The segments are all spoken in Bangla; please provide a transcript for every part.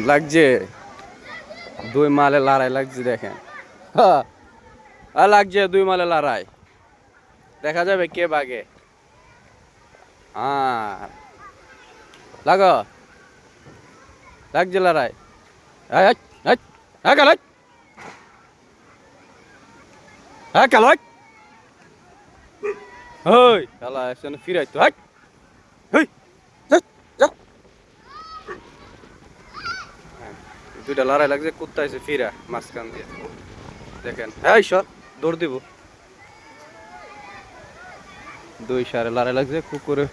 লাগছে, দুই মালে লড়াই লাগছে দেখেন। হ্যাঁ লাগছে দুই মালে লড়াই, দেখা যাবে কে বাগে। হ্যাঁ লাগো, লাগছে লড়াই। ফিরাইতো দুইটা লড়াই লাগছে, কুত্তা এসে ফিরা মাঝখান দিয়ে দেখেন। হ্যাঁ ঈশ্বর দৌড় দিব, দুই সারে লড়াই লাগছে, কুকুরে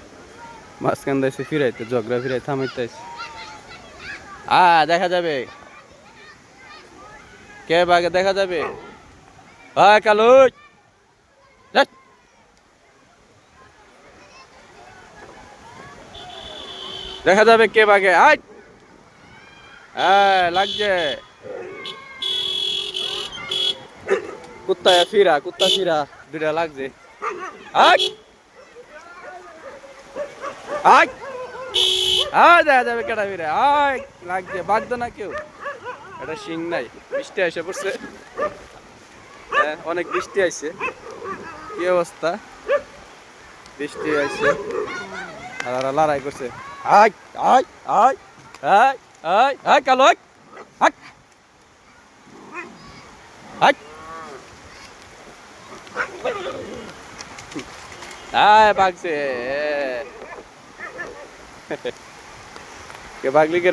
মাঝখান দিয়ে এসে ফিরাইতে ঝগড়া ফিরাই থামাইতে। দেখা যাবে কে বাগে, দেখা যাবে। হ্যাঁ কালু দেখা যাবে কে বাগে। হ্যাঁ লাগছে, কুত্তা ফিরা, কুত্তা ফিরা দুইটা লাগছে। দেখা যাবে কেটা ফিরে। লাগছে, বাগদো না কেউ, এটা শিং নাই। বৃষ্টি এসে পড়ছে, অনেক বৃষ্টি আইছে। কি অবস্থা, বৃষ্টি আইছে আর লড়াই করছে। কালো বাগছে, কে বাগলি কে